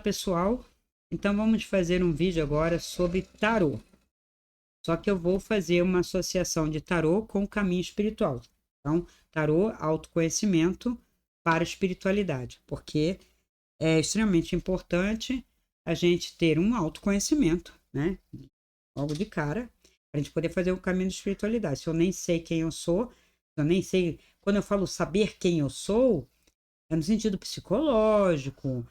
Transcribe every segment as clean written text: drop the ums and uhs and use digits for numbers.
pessoal, então vamos fazer um vídeo agora sobre tarô. Só que eu vou fazer uma associação de tarô com o caminho espiritual. Então, tarô, autoconhecimento para espiritualidade, porque é extremamente importante a gente ter um autoconhecimento, né? Logo de cara, para a gente poder fazer o caminho de espiritualidade. Se eu nem sei quem eu sou, eu nem sei. Quando eu falo saber quem eu sou, é no sentido psicológico,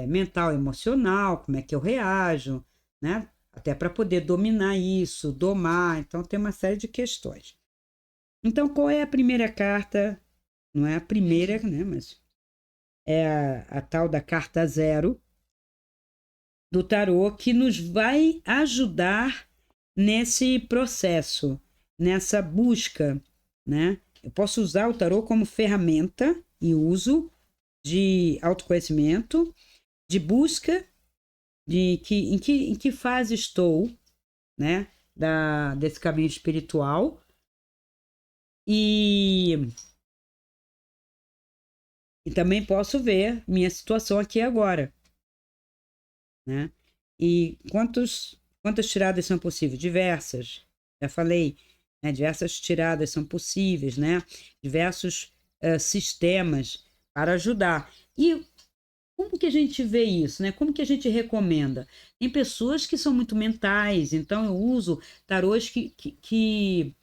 mental, emocional, como é que eu reajo, né? Até para poder dominar isso, domar. Então, tem uma série de questões. Então, qual é a primeira carta? Não é a primeira, né? Mas é a tal da carta 0 do tarô, que nos vai ajudar nesse processo, nessa busca, né? Eu posso usar o tarô como ferramenta e uso de autoconhecimento, de busca de em que fase estou, né? Desse caminho espiritual e também posso ver minha situação aqui e agora, né? E quantas tiradas são possíveis? Diversas. Já falei, né? Diversas tiradas são possíveis, né? Diversos sistemas para ajudar. E como que a gente vê isso, né? Como que a gente recomenda? Tem pessoas que são muito mentais, então eu uso tarôs que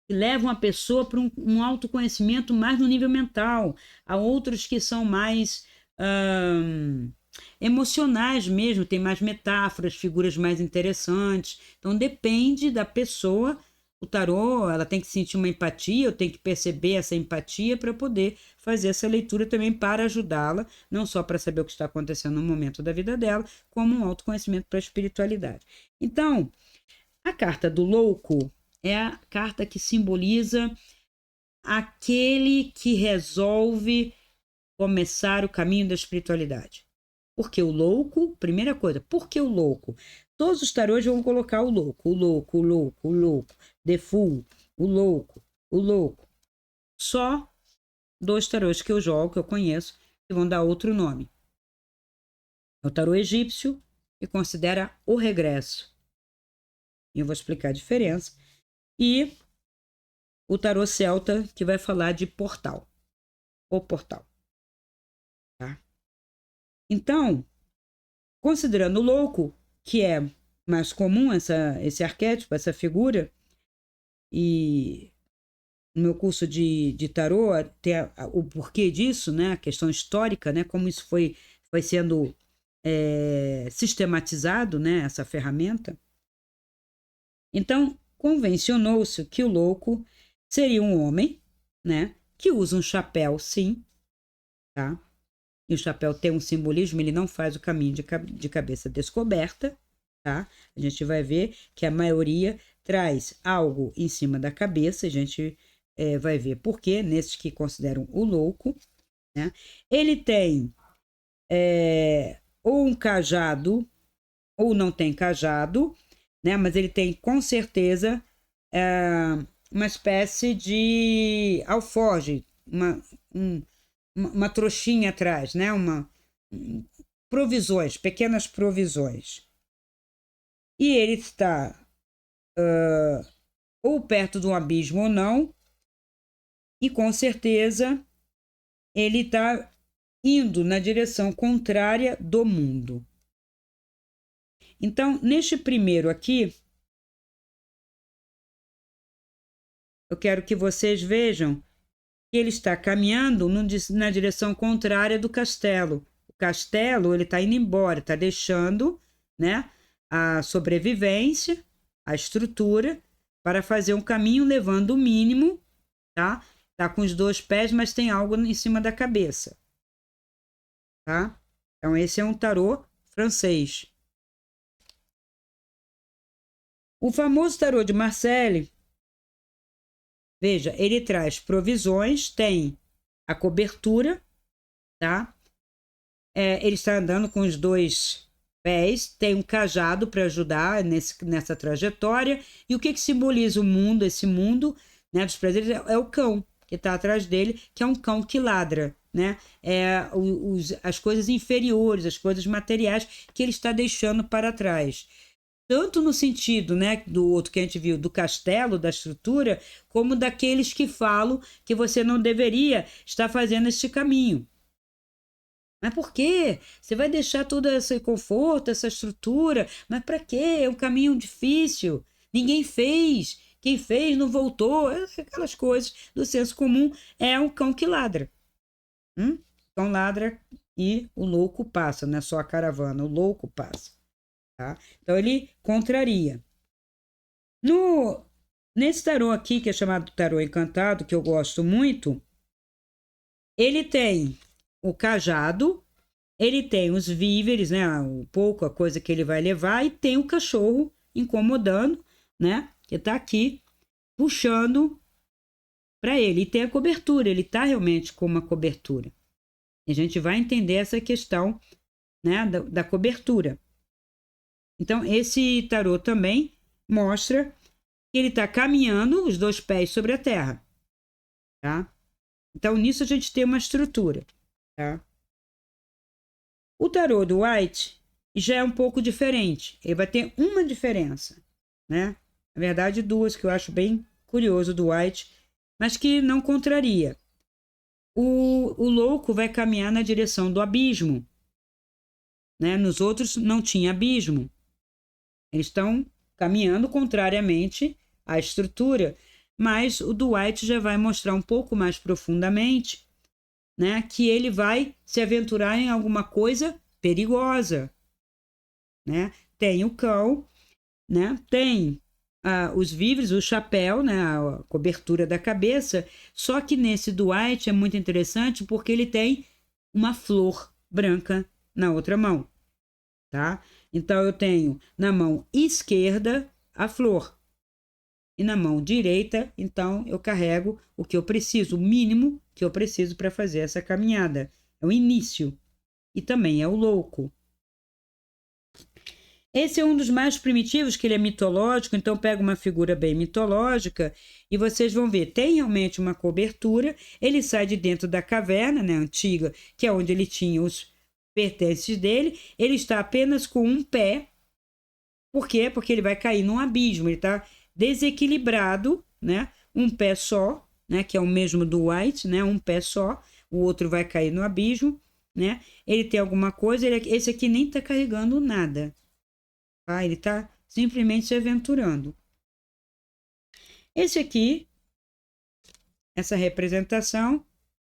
levam a pessoa para um autoconhecimento mais no nível mental. Há outros que são mais emocionais mesmo, tem mais metáforas, figuras mais interessantes. Então depende da pessoa. O tarô, ela tem que sentir uma empatia, eu tenho que perceber essa empatia para poder fazer essa leitura também para ajudá-la, não só para saber o que está acontecendo no momento da vida dela, como um autoconhecimento para a espiritualidade. Então, a carta do louco é a carta que simboliza aquele que resolve começar o caminho da espiritualidade. Porque o louco, primeira coisa, por que o louco? Todos os tarôs vão colocar o louco, o louco, o louco, o louco, The Fool, o louco, o louco. Só 2 tarôs que eu jogo, que eu conheço, que vão dar outro nome. É o tarô egípcio, que considera o regresso. E eu vou explicar a diferença. E o tarô celta, que vai falar de portal. O portal. Tá? Então, considerando o louco, que é mais comum esse arquétipo, essa figura, e no meu curso de tarô tem o porquê disso, né? A questão histórica, né? Como isso foi sendo sistematizado, né? Essa ferramenta. Então, convencionou-se que o louco seria um homem, né? Que usa um chapéu, sim, tá? E o chapéu tem um simbolismo, ele não faz o caminho de cabeça descoberta, tá? A gente vai ver que a maioria traz algo em cima da cabeça, a gente vai ver por quê, nesses que consideram o louco, né? Ele tem ou um cajado, ou não tem cajado, né? Mas ele tem, com certeza, uma espécie de alforge, uma trouxinha atrás, né? Provisões, pequenas provisões. E ele está ou perto de um abismo ou não, e com certeza ele está indo na direção contrária do mundo. Então, neste primeiro aqui, eu quero que vocês vejam que ele está caminhando na direção contrária do castelo. O castelo, ele está indo embora, está deixando, né, a sobrevivência, a estrutura, para fazer um caminho levando o mínimo, tá? Tá com os 2 pés, mas tem algo em cima da cabeça, tá? Então, esse é um tarô francês. O famoso tarô de Marseille, veja, ele traz provisões, tem a cobertura, tá? Ele está andando com os 2 pés, tem um cajado para ajudar nessa trajetória. E o que simboliza o mundo, esse mundo, né, dos prazeres, é o cão. que está atrás dele, que é um cão que ladra, né? As coisas inferiores, as coisas materiais que ele está deixando para trás. Tanto no sentido, né, do outro que a gente viu, do castelo, da estrutura, como daqueles que falam que você não deveria estar fazendo esse caminho. Mas por quê? Você vai deixar todo esse conforto, essa estrutura? Mas para quê? É um caminho difícil. Ninguém fez. Quem fez não voltou. Aquelas coisas do senso comum. É um cão que ladra. O cão ladra e o louco passa, não é só a caravana, o louco passa. Tá? Então ele contraria. Nesse tarô aqui, que é chamado tarô encantado, que eu gosto muito, ele tem o cajado, ele tem os víveres, né? O pouco, a coisa que ele vai levar, e tem o cachorro incomodando, né? Que tá aqui puxando para ele. E tem a cobertura, ele tá realmente com uma cobertura. E a gente vai entender essa questão, né? Da cobertura. Então, esse tarô também mostra que ele está caminhando os 2 pés sobre a terra, tá? Então, nisso a gente tem uma estrutura, tá? O tarô do White já é um pouco diferente. Ele vai ter uma diferença, né? Na verdade, 2 que eu acho bem curioso do White, mas que não contraria. O louco vai caminhar na direção do abismo, né? Nos outros não tinha abismo. Eles estão caminhando contrariamente à estrutura, mas o do White já vai mostrar um pouco mais profundamente, né, que ele vai se aventurar em alguma coisa perigosa, né? Tem o cão, né? Tem os víveres, o chapéu, né, a cobertura da cabeça, só que nesse do White é muito interessante porque ele tem uma flor branca na outra mão, tá? Então eu tenho na mão esquerda a flor e na mão direita, então eu carrego o que eu preciso, o mínimo que eu preciso para fazer essa caminhada. É o início e também é o louco. Esse é um dos mais primitivos, que ele é mitológico, então pega uma figura bem mitológica e vocês vão ver, tem realmente uma cobertura, ele sai de dentro da caverna, né, antiga, que é onde ele tinha os pertences dele, ele está apenas com um pé. Por quê? Porque ele vai cair num abismo, ele está desequilibrado, né? Um pé só, né? Que é o mesmo do White, né? Um pé só, o outro vai cair no abismo, né? Ele tem alguma coisa, esse aqui nem está carregando nada, tá? Ele está simplesmente se aventurando. Esse aqui, essa representação,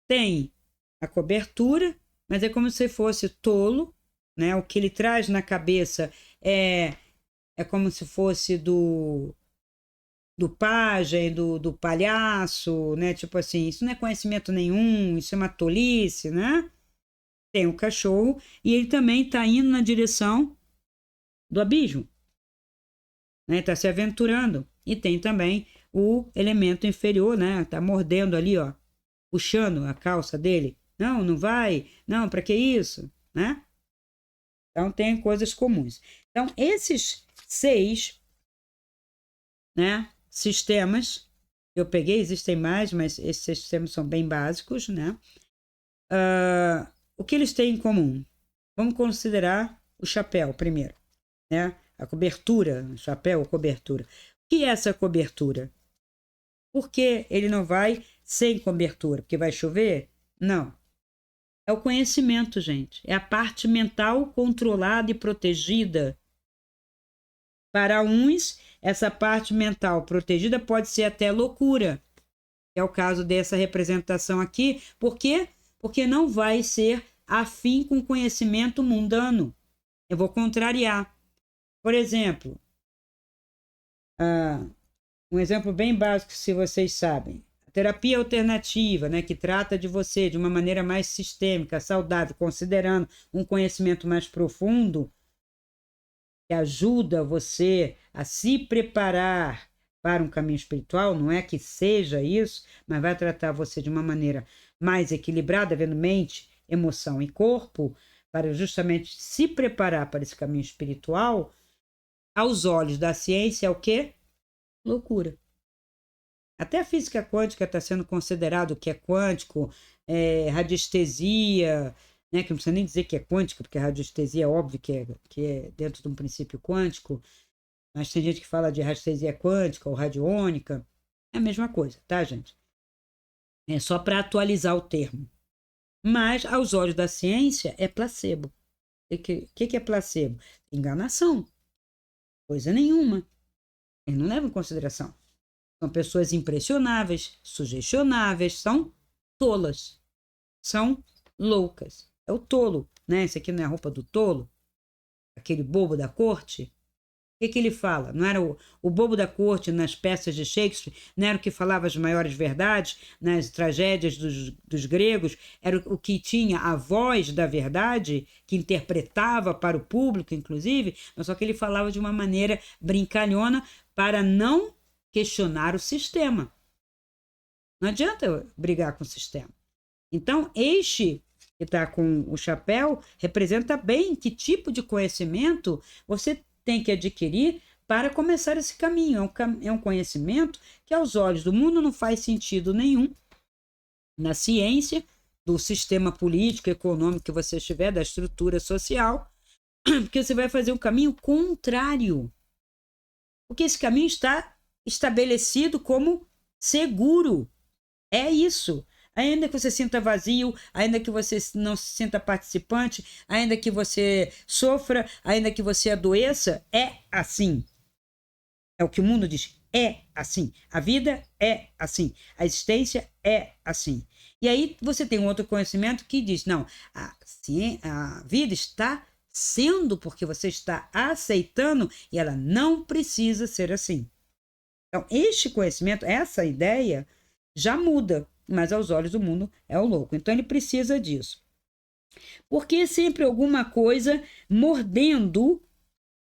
tem a cobertura, mas é como se fosse tolo, né? O que ele traz na cabeça é como se fosse do pajem, do palhaço, né? Tipo assim, isso não é conhecimento nenhum, isso é uma tolice, né? Tem o cachorro e ele também está indo na direção do abismo, né? Está se aventurando. E tem também o elemento inferior, né? Tá mordendo ali, ó, puxando a calça dele. Não, não vai. Não, para que isso, né? Então tem coisas comuns. Então esses 6, né, sistemas eu peguei, existem mais, mas esses sistemas são bem básicos, né? O que eles têm em comum? Vamos considerar o chapéu primeiro, né? A cobertura, chapéu ou cobertura. O que é essa cobertura? Por que ele não vai sem cobertura? Porque vai chover? Não. É o conhecimento, gente. É a parte mental controlada e protegida. Para uns, essa parte mental protegida pode ser até loucura. É o caso dessa representação aqui. Por quê? Porque não vai ser afim com o conhecimento mundano. Eu vou contrariar. Por exemplo, um exemplo bem básico, se vocês sabem. A terapia alternativa, né, que trata de você de uma maneira mais sistêmica, saudável, considerando um conhecimento mais profundo, que ajuda você a se preparar para um caminho espiritual, não é que seja isso, mas vai tratar você de uma maneira mais equilibrada, vendo mente, emoção e corpo, para justamente se preparar para esse caminho espiritual. Aos olhos da ciência é o quê? Loucura. Até a física quântica está sendo considerado que é quântico, radiestesia, né, que não precisa nem dizer que é quântica, porque a radiestesia é óbvio que é dentro de um princípio quântico, mas tem gente que fala de radiestesia quântica ou radiônica, é a mesma coisa, tá, gente? É só para atualizar o termo. Mas, aos olhos da ciência, é placebo. O que é placebo? Enganação. Coisa nenhuma. Eles não levam em consideração. São pessoas impressionáveis, sugestionáveis, são tolas, são loucas. É o tolo, né? Esse aqui não é a roupa do tolo? Aquele bobo da corte? O que ele fala? Não era o bobo da corte nas peças de Shakespeare? Não era o que falava as maiores verdades nas tragédias dos gregos? Era o que tinha a voz da verdade, que interpretava para o público, inclusive, mas só que ele falava de uma maneira brincalhona para não questionar o sistema. Não adianta brigar com o sistema. Então, este que está com o chapéu representa bem que tipo de conhecimento você tem que adquirir para começar esse caminho. É um conhecimento que, aos olhos do mundo, não faz sentido nenhum na ciência, do sistema político, econômico que você estiver, da estrutura social, porque você vai fazer um caminho contrário. Porque esse caminho está estabelecido como seguro. É isso. Ainda que você sinta vazio, ainda que você não se sinta participante, ainda que você sofra, ainda que você adoeça, é assim. É o que o mundo diz. É assim. A vida é assim. A existência é assim. E aí você tem um outro conhecimento que diz, não, a vida está sendo porque você está aceitando e ela não precisa ser assim. Então, este conhecimento, essa ideia, já muda, mas aos olhos do mundo é o louco. Então, ele precisa disso. Porque é sempre alguma coisa mordendo,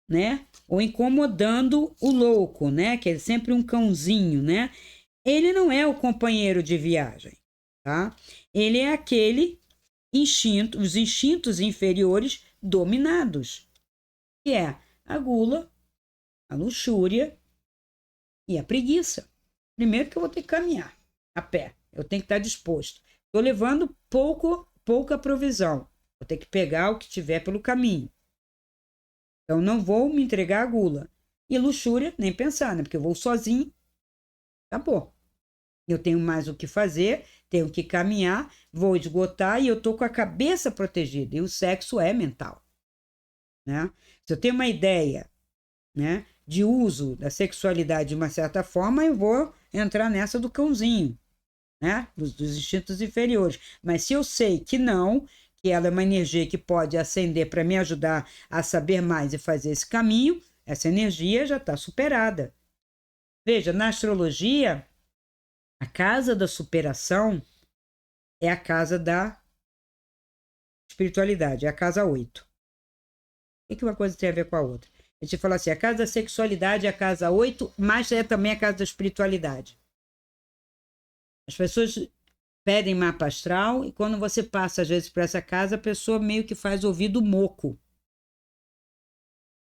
né? Ou incomodando o louco, né? Que é sempre um cãozinho, né? Ele não é o companheiro de viagem, tá? Ele é aquele instinto, os instintos inferiores dominados, que é a gula, a luxúria e a preguiça. Primeiro que eu vou ter que caminhar a pé. Eu tenho que estar disposto. Estou levando pouca provisão. Vou ter que pegar o que tiver pelo caminho. Então, não vou me entregar à gula. E luxúria, nem pensar, né? Porque eu vou sozinho. Acabou. Eu tenho mais o que fazer, tenho que caminhar, vou esgotar e eu estou com a cabeça protegida. E o sexo é mental, né? Se eu tenho uma ideia, né, de uso da sexualidade de uma certa forma, eu vou entrar nessa do cãozinho, né, dos instintos inferiores. Mas se eu sei que não, que ela é uma energia que pode ascender para me ajudar a saber mais e fazer esse caminho, essa energia já está superada. Veja, na astrologia, a casa da superação é a casa da espiritualidade, é a casa 8. O que uma coisa tem a ver com a outra? A gente fala assim, a casa da sexualidade é a casa 8, mas é também a casa da espiritualidade. As pessoas pedem mapa astral e quando você passa, às vezes, por essa casa, a pessoa meio que faz ouvido moco.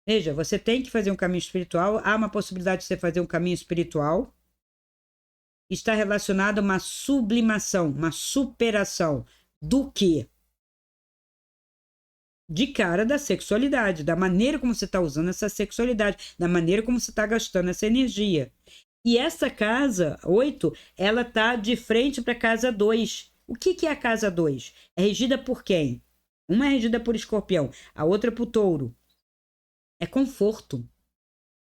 Veja, você tem que fazer um caminho espiritual, há uma possibilidade de você fazer um caminho espiritual, está relacionado a uma sublimação, uma superação. Do quê? De cara da sexualidade, da maneira como você está usando essa sexualidade, da maneira como você está gastando essa energia. E essa casa 8, ela está de frente para a casa 2. O que é a casa 2? É regida por quem? Uma é regida por Escorpião, a outra por Touro. É conforto,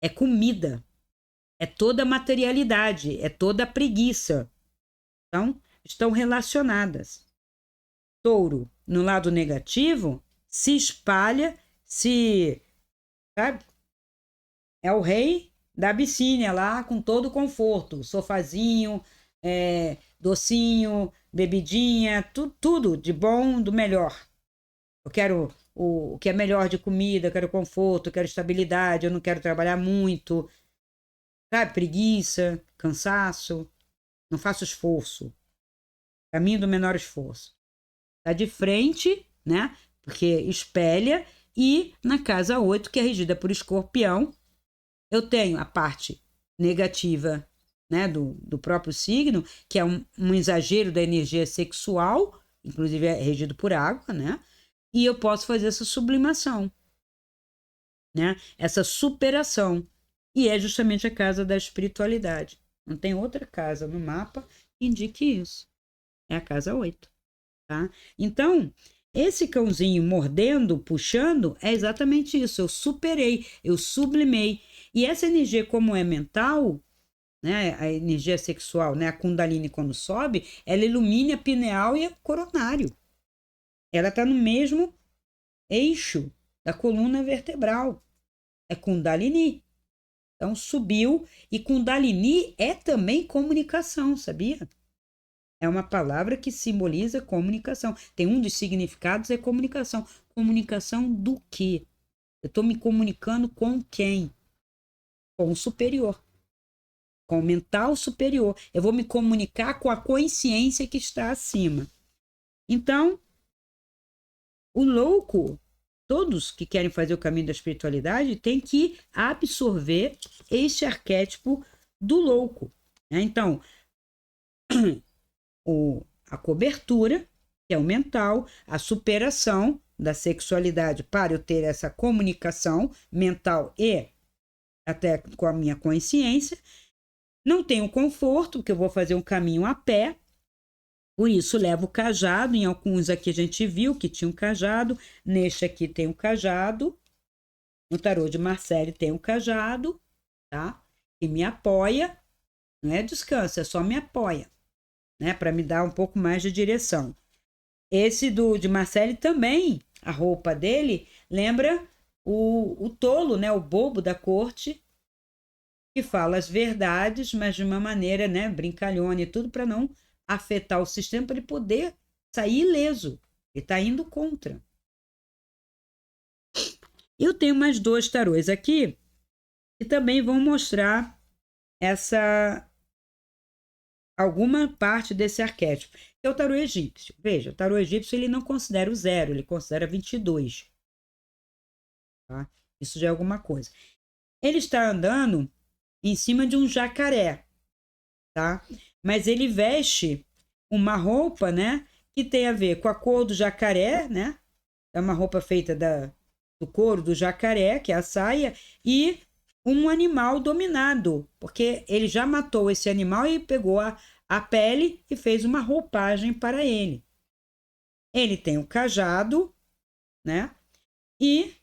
é comida, é toda a materialidade, é toda a preguiça. Então, estão relacionadas. Touro, no lado negativo, se espalha, sabe? É o rei da Abissínia lá, com todo o conforto, sofazinho, docinho, bebidinha, tudo de bom, do melhor. Eu quero o que é melhor de comida, eu quero conforto, eu quero estabilidade, eu não quero trabalhar muito, sabe? Preguiça, cansaço, não faço esforço. Caminho do menor esforço. Está de frente, né? Porque espelha, e na casa 8, que é regida por Escorpião, eu tenho a parte negativa né, do próprio signo, que é um exagero da energia sexual, inclusive é regido por água, né? E eu posso fazer essa sublimação, né? Essa superação. E é justamente a casa da espiritualidade. Não tem outra casa no mapa que indique isso. É a casa 8, tá? Então, esse cãozinho mordendo, puxando, é exatamente isso. Eu superei, eu sublimei. E essa energia, como é mental, né, a energia sexual, né, a Kundalini quando sobe, ela ilumina a pineal e o coronário. Ela está no mesmo eixo da coluna vertebral. É Kundalini. Então subiu, e Kundalini é também comunicação, sabia? É uma palavra que simboliza comunicação. Tem um dos significados é comunicação. Comunicação do quê? Eu estou me comunicando com quem? Com o superior. Com o mental superior. Eu vou me comunicar com a consciência que está acima. Então, o louco, todos que querem fazer o caminho da espiritualidade, têm que absorver este arquétipo do louco, né? Então, a cobertura, que é o mental, a superação da sexualidade para eu ter essa comunicação mental e até com a minha consciência. Não tenho conforto, porque eu vou fazer um caminho a pé, por isso levo o cajado. Em alguns aqui a gente viu que tinha um cajado, neste aqui tem um cajado, no tarô de Marcele tem um cajado, tá? E me apoia, não é descanso, é só me apoia, né? Para me dar um pouco mais de direção. Esse de Marcele também, a roupa dele lembra o tolo, né? O bobo da corte, que fala as verdades, mas de uma maneira, né, brincalhona e tudo, para não afetar o sistema, para ele poder sair ileso. Ele está indo contra. Eu tenho mais 2 tarôs aqui que também vão mostrar alguma parte desse arquétipo. É o tarô egípcio. Veja, o tarô egípcio ele não considera o 0, ele considera 22. Tá? Isso já é alguma coisa. Ele está andando em cima de um jacaré, tá? Mas ele veste uma roupa, né, que tem a ver com a cor do jacaré, né? É uma roupa feita do couro do jacaré, que é a saia, e um animal dominado, porque ele já matou esse animal e pegou a pele e fez uma roupagem para ele. Ele tem o cajado, né? E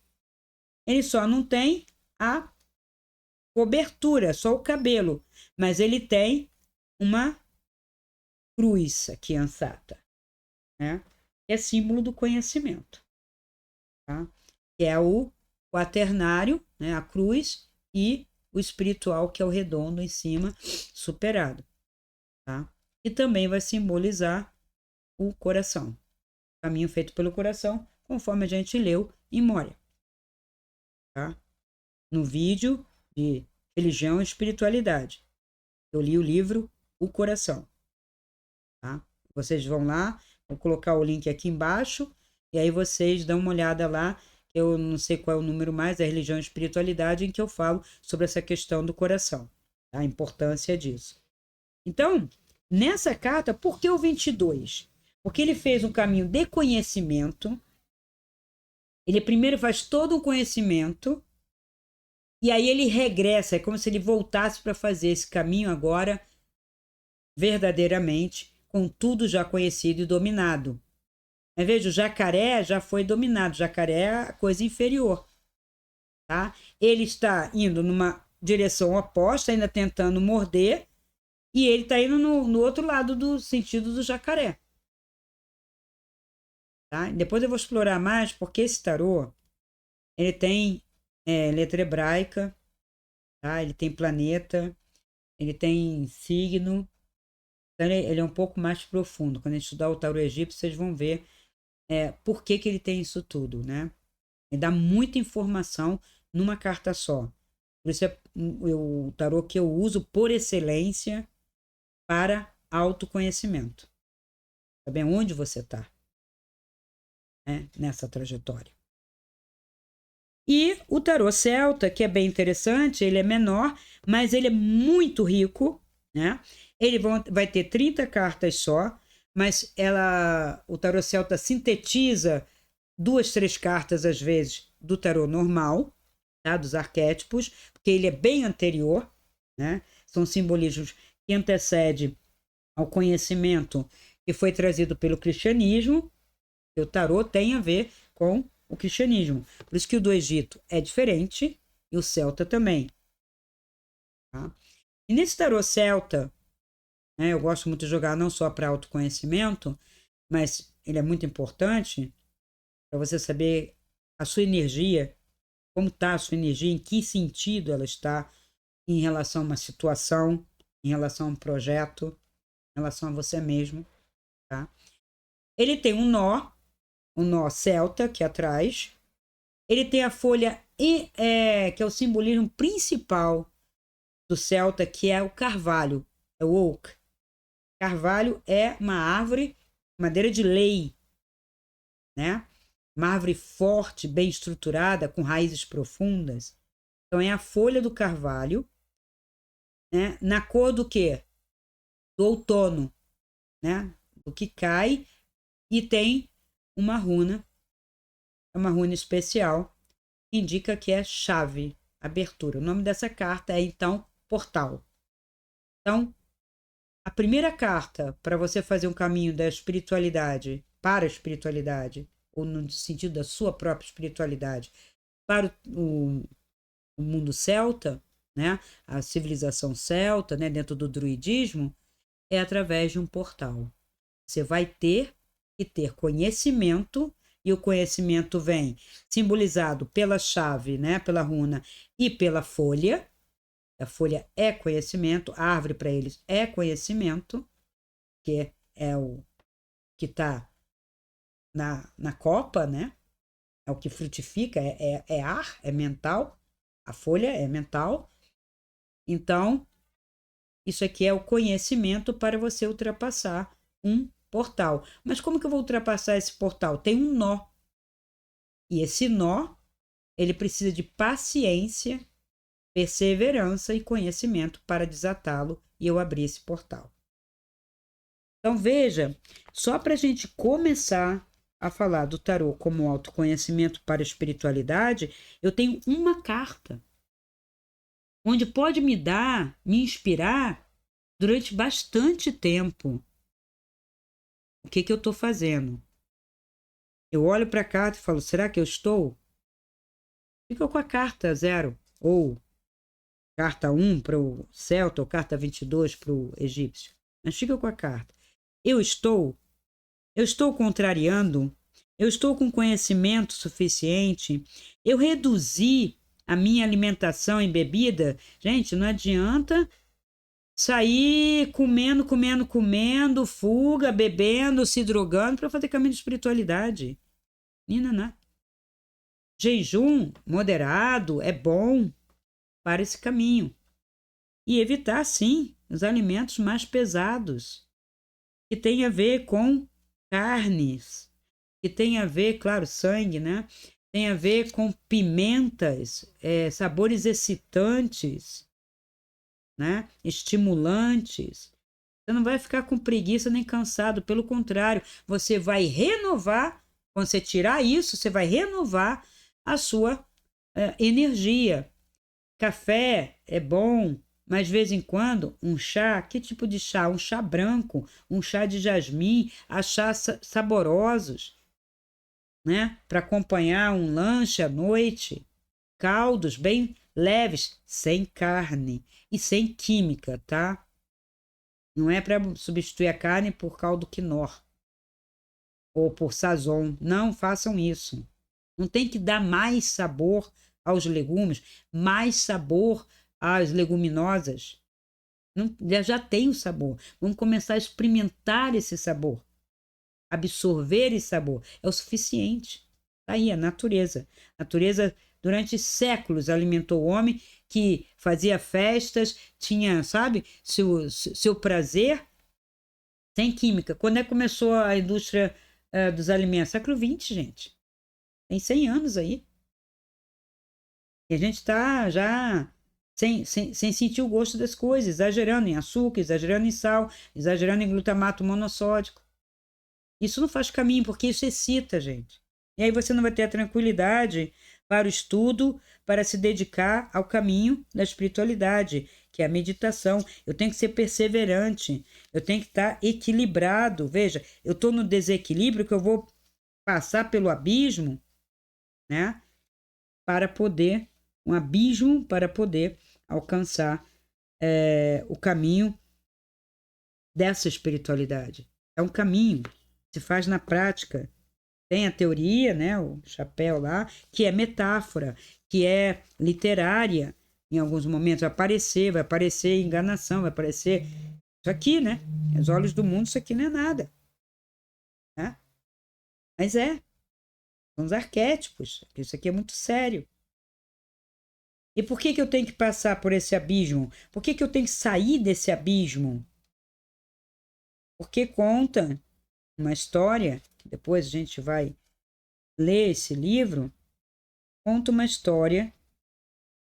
ele só não tem a cobertura, só o cabelo, mas ele tem uma cruz aqui, ansata, né? É símbolo do conhecimento, tá? Que é o quaternário, né? A cruz, e o espiritual, que é o redondo em cima, superado, tá? E também vai simbolizar o coração, o caminho feito pelo coração, conforme a gente leu em Moria, tá? No vídeo de Religião e Espiritualidade, eu li o livro O Coração, tá? Vocês vão lá, vou colocar o link aqui embaixo, e aí vocês dão uma olhada lá. Eu não sei qual é o número mais, é Religião e Espiritualidade, em que eu falo sobre essa questão do coração, tá? A importância disso. Então, nessa carta, por que o 22? Porque ele fez um caminho de conhecimento, ele primeiro faz todo um conhecimento, e aí ele regressa, é como se ele voltasse para fazer esse caminho agora, verdadeiramente, com tudo já conhecido e dominado. Mas veja, o jacaré já foi dominado, o jacaré é a coisa inferior, tá? Ele está indo numa direção oposta, ainda tentando morder, e ele está indo no outro lado do sentido do jacaré. Tá? Depois eu vou explorar mais, porque esse tarô, ele tem letra hebraica, tá? Ele tem planeta, ele tem signo, então ele é um pouco mais profundo. Quando a gente estudar o tarô egípcio, vocês vão ver por que ele tem isso tudo, né? Ele dá muita informação numa carta só. Por isso é o tarô que eu uso por excelência para autoconhecimento. Saber onde você está, né, nessa trajetória. E o tarô celta, que é bem interessante, ele é menor, mas ele é muito rico, né? Vai ter 30 cartas só, mas o tarô celta sintetiza 2, 3 cartas, às vezes, do tarô normal, tá? Dos arquétipos, porque ele é bem anterior, né? São simbolismos que antecedem ao conhecimento que foi trazido pelo cristianismo, e o tarô tem a ver com o cristianismo. Por isso que o do Egito é diferente e o celta também. Tá? E nesse tarô celta, né, eu gosto muito de jogar não só para autoconhecimento, mas ele é muito importante para você saber a sua energia, como está a sua energia, em que sentido ela está em relação a uma situação, em relação a um projeto, em relação a você mesmo. Tá? Ele tem um nó celta aqui atrás. Ele tem a folha, que é o simbolismo principal do celta, que é o carvalho, é o oak. Carvalho é uma árvore, madeira de lei, né? Uma árvore forte, bem estruturada, com raízes profundas. Então é a folha do carvalho, né? Na cor do quê? Do outono, né? Do que cai, e tem uma runa especial, que indica que é chave, abertura. O nome dessa carta é, então, portal. Então, a primeira carta para você fazer um caminho da espiritualidade para a espiritualidade, ou no sentido da sua própria espiritualidade, para o mundo celta, né? A civilização celta, né? Dentro do druidismo, é através de um portal. Você vai ter que ter conhecimento, e o conhecimento vem simbolizado pela chave, né? Pela runa e pela folha. A folha é conhecimento, a árvore para eles é conhecimento, que é o que está na copa, né? É o que frutifica, é ar, é mental, a folha é mental. Então, isso aqui é o conhecimento para você ultrapassar um portal. Mas como que eu vou ultrapassar esse portal? Tem um nó. E esse nó, ele precisa de paciência, perseverança e conhecimento para desatá-lo e eu abrir esse portal. Então veja, só para a gente começar a falar do tarô como autoconhecimento para a espiritualidade, eu tenho uma carta onde pode me inspirar durante bastante tempo. O que eu estou fazendo? Eu olho para a carta e falo, será que eu estou? Fica com a carta 0, ou carta 1 para o celta, ou carta 22 para o egípcio. Mas fica com a carta. Eu estou contrariando, eu estou com conhecimento suficiente, eu reduzi a minha alimentação e bebida. Gente, não adianta sair comendo, fuga, bebendo, se drogando para fazer caminho de espiritualidade. Ninaná. Jejum moderado é bom para esse caminho. E evitar, sim, os alimentos mais pesados, que tem a ver com carnes, que tem a ver, claro, sangue, né? Tem a ver com pimentas, sabores excitantes, né? Estimulantes. Você não vai ficar com preguiça nem cansado, pelo contrário, você vai renovar, quando você tirar isso, você vai renovar a sua energia. Café é bom, mas de vez em quando um chá, que tipo de chá? Um chá branco, um chá de jasmim, há chás saborosos, né? Para acompanhar um lanche à noite, caldos bem leves, sem carne e sem química, tá? Não é para substituir a carne por caldo quinor ou por sazon. Não façam isso. Não tem que dar mais sabor aos legumes, mais sabor às leguminosas. Não, já tem o sabor. Vamos começar a experimentar esse sabor. Absorver esse sabor. É o suficiente. Tá aí a natureza. A natureza, durante séculos, alimentou o homem, que fazia festas, tinha, sabe, seu prazer sem química. Quando é que começou a indústria dos alimentos? Século XX, gente. Tem 100 anos aí. E a gente está já sem sentir o gosto das coisas, exagerando em açúcar, exagerando em sal, exagerando em glutamato monossódico. Isso não faz caminho, porque isso excita, gente. E aí você não vai ter a tranquilidade para o estudo, para se dedicar ao caminho da espiritualidade, que é a meditação. Eu tenho que ser perseverante, eu tenho que estar equilibrado. Veja, eu estou no desequilíbrio que eu vou passar pelo abismo, né? Para poder, um abismo para poder alcançar o caminho dessa espiritualidade. É um caminho, se faz na prática. Tem a teoria, né, o chapéu lá, que é metáfora, que é literária. Em alguns momentos vai aparecer enganação, vai aparecer isso aqui, né? Aos olhos do mundo, isso aqui não é nada, né? Mas são os arquétipos. Isso aqui é muito sério. E por que eu tenho que passar por esse abismo? Por que eu tenho que sair desse abismo? Porque conta uma história, que depois a gente vai ler esse livro, conta uma história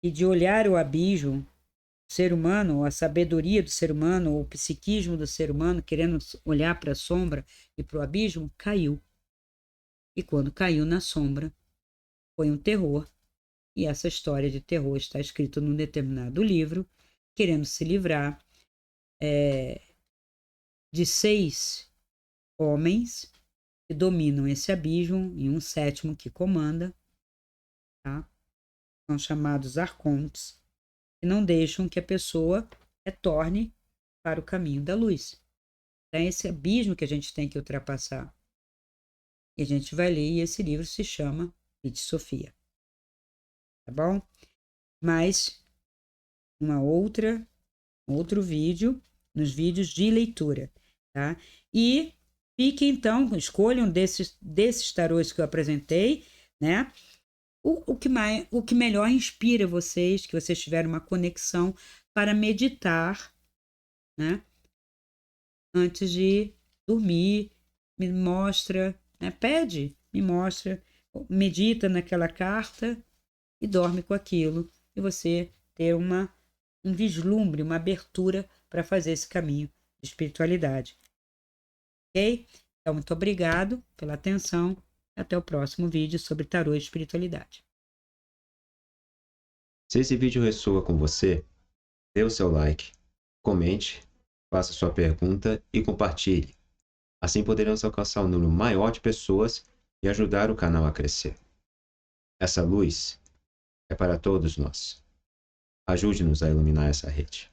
e de olhar o abismo, o ser humano, ou a sabedoria do ser humano, ou o psiquismo do ser humano, querendo olhar para a sombra e para o abismo, caiu. E quando caiu na sombra, foi um terror. E essa história de terror está escrita num determinado livro, querendo se livrar de 6 homens que dominam esse abismo e um 7º que comanda, tá? São chamados arcontes, que não deixam que a pessoa retorne para o caminho da luz. É esse abismo que a gente tem que ultrapassar. E a gente vai ler, e esse livro se chama Lite Sofia. Tá bom? Mas outro vídeo, nos vídeos de leitura, tá? E fique então, escolham desses tarôs que eu apresentei, né? O que melhor inspira vocês, que vocês tiveram uma conexão para meditar, né? Antes de dormir, me mostra, né? Pede, me mostra, medita naquela carta e dorme com aquilo. E você ter um vislumbre, uma abertura para fazer esse caminho de espiritualidade. Ok? Então, muito obrigado pela atenção. Até o próximo vídeo sobre tarô e espiritualidade. Se esse vídeo ressoa com você, dê o seu like, comente, faça sua pergunta e compartilhe. Assim poderemos alcançar um número maior de pessoas e ajudar o canal a crescer. Essa luz é para todos nós. Ajude-nos a iluminar essa rede.